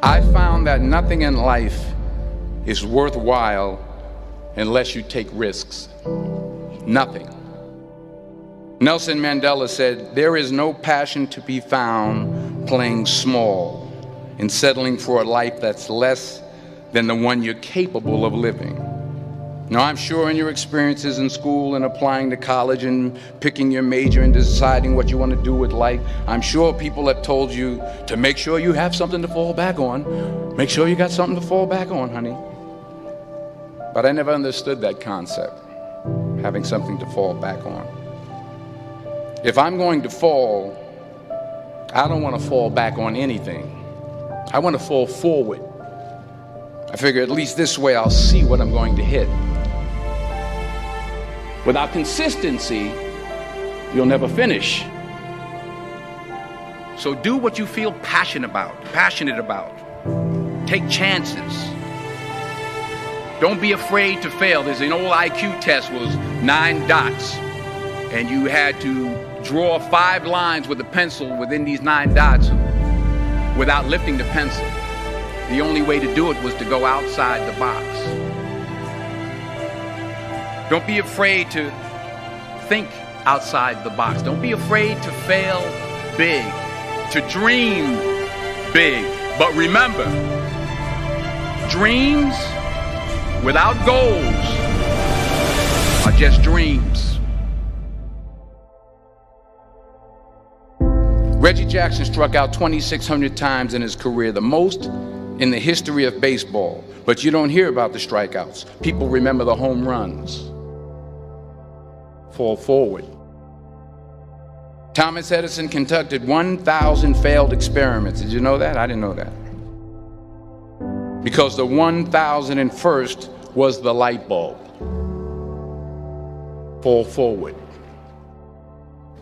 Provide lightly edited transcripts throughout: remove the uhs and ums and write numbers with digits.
I found that nothing in life is worthwhile unless you take risks. Nothing. Nelson Mandela said, "There is no passion to be found playing small and settling for a life that's less than the one you're capable of living." Now, I'm sure in your experiences in school and applying to college and picking your major and deciding what you want to do with life, I'm sure people have told you to make sure you have something to fall back on. Make sure you got something to fall back on, honey. But I never understood that concept, having something to fall back on. If I'm going to fall, I don't want to fall back on anything. I want to fall forward. I figure at least this way I'll see what I'm going to hit. Without consistency, you'll never finish. So do what you feel passionate about. Take chances. Don't be afraid to fail. There's an old IQ test, was 9 dots, and you had to draw 5 lines with a pencil within these 9 dots without lifting the pencil. The only way to do it was to go outside the box. Don't be afraid to think outside the box. Don't be afraid to fail big, to dream big. But remember, dreams without goals are just dreams. Reggie Jackson struck out 2,600 times in his career, the most in the history of baseball. But you don't hear about the strikeouts. People remember the home runs. Fall forward. Thomas Edison conducted 1,000 failed experiments. Did you know that? I didn't know that. Because the 1,001st was the light bulb. Fall forward.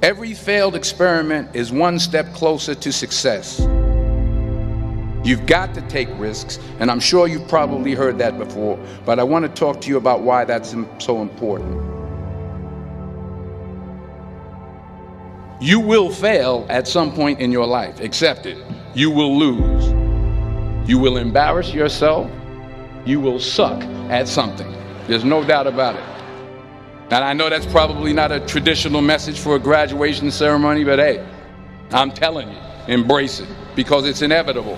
Every failed experiment is one step closer to success. You've got to take risks, and I'm sure you've probably heard that before, but I want to talk to you about why that's so important. You will fail at some point in your life. Accept it. You will lose. You will embarrass yourself. You will suck at something. There's no doubt about it. And I know that's probably not a traditional message for a graduation ceremony, but hey, I'm telling you, embrace it, because it's inevitable.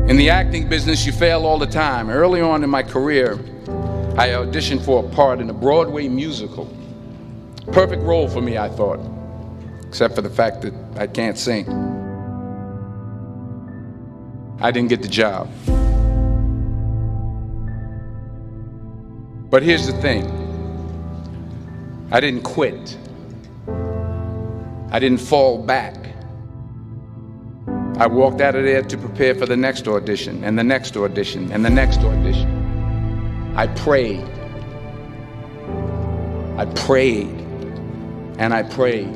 In the acting business, you fail all the time. Early on in my career, I auditioned for a part in a Broadway musical. Perfect role for me, I thought, except for the fact that I can't sing. I didn't get the job. But here's the thing. I didn't quit. I didn't fall back. I walked out of there to prepare for the next audition, and the next audition, and the next audition. I prayed. I prayed. And I prayed.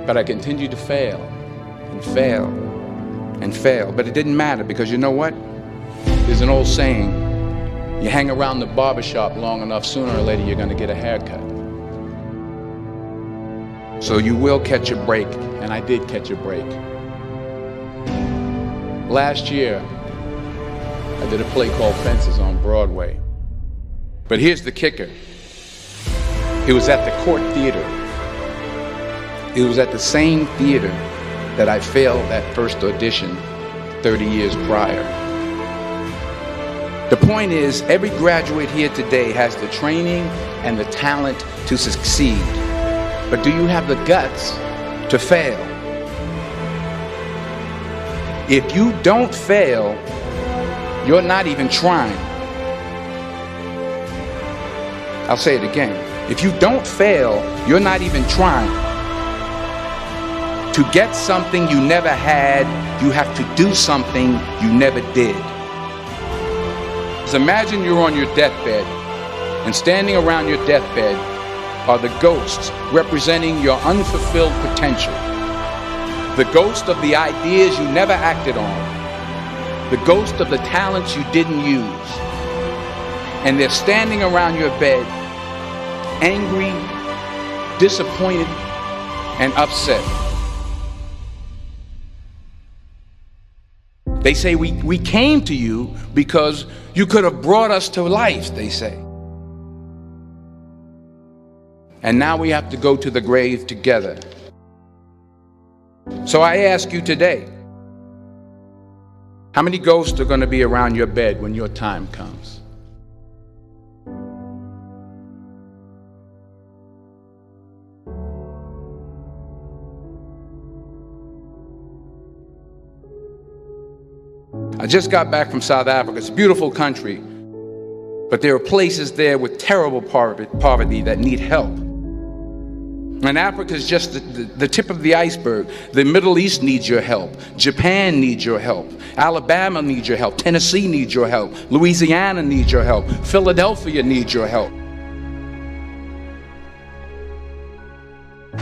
But I continued to fail and fail and fail. But it didn't matter, because you know what? There's an old saying, you hang around the barbershop long enough, sooner or later you're going to get a haircut. So you will catch a break, and I did catch a break. Last year, I did a play called Fences on Broadway. But here's the kicker. It was at the Court Theater. It was at the same theater that I failed that first audition 30 years prior. The point is, every graduate here today has the training and the talent to succeed. But do you have the guts to fail? If you don't fail, you're not even trying. I'll say it again. If you don't fail, you're not even trying. To get something you never had, you have to do something you never did. So imagine you're on your deathbed, and standing around your deathbed are the ghosts representing your unfulfilled potential. The ghost of the ideas you never acted on. The ghost of the talents you didn't use. And they're standing around your bed, angry, disappointed, and upset. They say we came to you because you could have brought us to life, they say. And now we have to go to the grave together. So I ask you today, how many ghosts are going to be around your bed when your time comes? I just got back from South Africa. It's a beautiful country, but there are places there with terrible poverty that need help. And Africa is just the tip of the iceberg. The Middle East needs your help. Japan needs your help. Alabama needs your help. Tennessee needs your help. Louisiana needs your help. Philadelphia needs your help.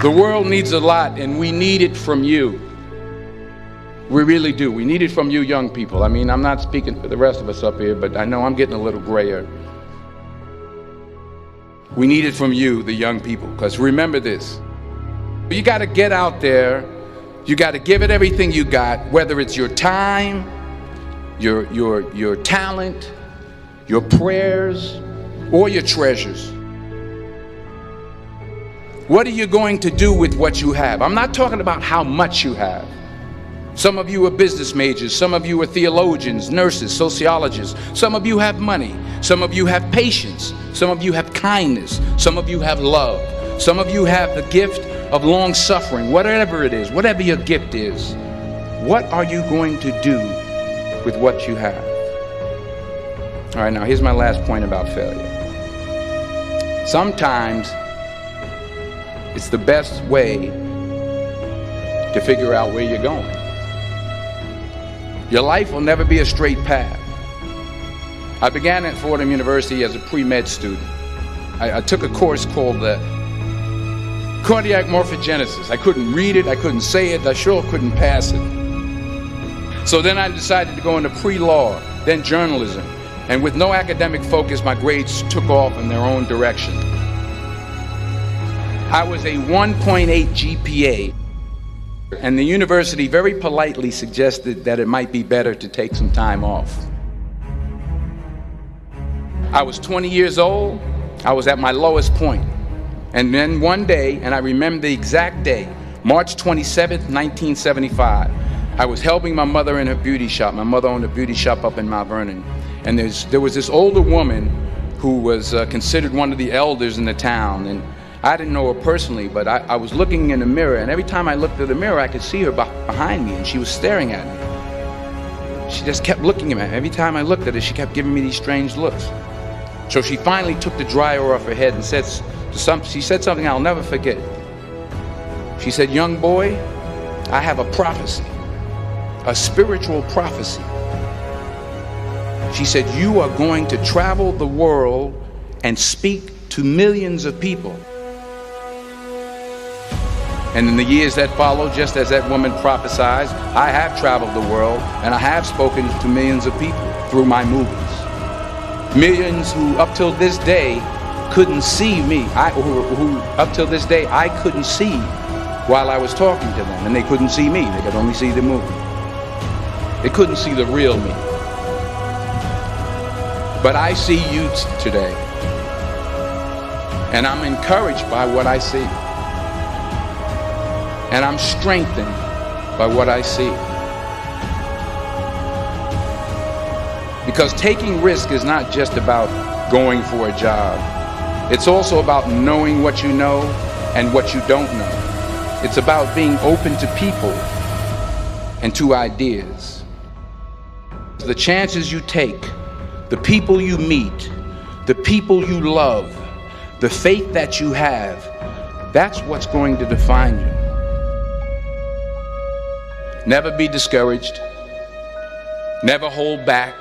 The world needs a lot, and we need it from you. We really do. We need it from you young people. I mean, I'm not speaking for the rest of us up here, but I know I'm getting a little grayer. We need it from you, the young people, because remember this. You got to get out there. You got to give it everything you got, whether it's your time, your talent, your prayers, or your treasures. What are you going to do with what you have? I'm not talking about how much you have. Some of you are business majors. Some of you are theologians, nurses, sociologists. Some of you have money. Some of you have patience. Some of you have kindness. Some of you have love. Some of you have the gift of long suffering. Whatever it is, whatever your gift is, what are you going to do with what you have? All right, now here's my last point about failure. Sometimes it's the best way to figure out where you're going. Your life will never be a straight path. I began at Fordham University as a pre-med student. I took a course called cardiac morphogenesis. I couldn't read it, I couldn't say it, I sure couldn't pass it. So then I decided to go into pre-law, then journalism. And with no academic focus, my grades took off in their own direction. I was a 1.8 GPA. And the university very politely suggested that it might be better to take some time off. I was 20 years old. I was at my lowest point. And then one day, and I remember the exact day, March 27th, 1975, I was helping my mother in her beauty shop. My mother owned a beauty shop up in Mount Vernon. And there was this older woman who was considered one of the elders in the town. And I didn't know her personally, but I was looking in the mirror, and every time I looked at the mirror, I could see her behind me, and she was staring at me. She just kept looking at me. Every time I looked at her, she kept giving me these strange looks. So she finally took the dryer off her head and she said something I'll never forget. She said, "Young boy, I have a prophecy, a spiritual prophecy." She said, "You are going to travel the world and speak to millions of people." And in the years that followed, just as that woman prophesied, I have traveled the world and I have spoken to millions of people through my movies. Millions who up till this day couldn't see me, who up till this day I couldn't see while I was talking to them, and they couldn't see me, they could only see the movie. They couldn't see the real me. But I see you today, and I'm encouraged by what I see. And I'm strengthened by what I see. Because taking risk is not just about going for a job. It's also about knowing what you know and what you don't know. It's about being open to people and to ideas. The chances you take, the people you meet, the people you love, the faith that you have, that's what's going to define you. Never be discouraged. Never hold back.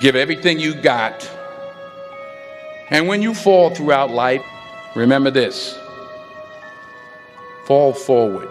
Give everything you got. And when you fall throughout life, remember this: fall forward.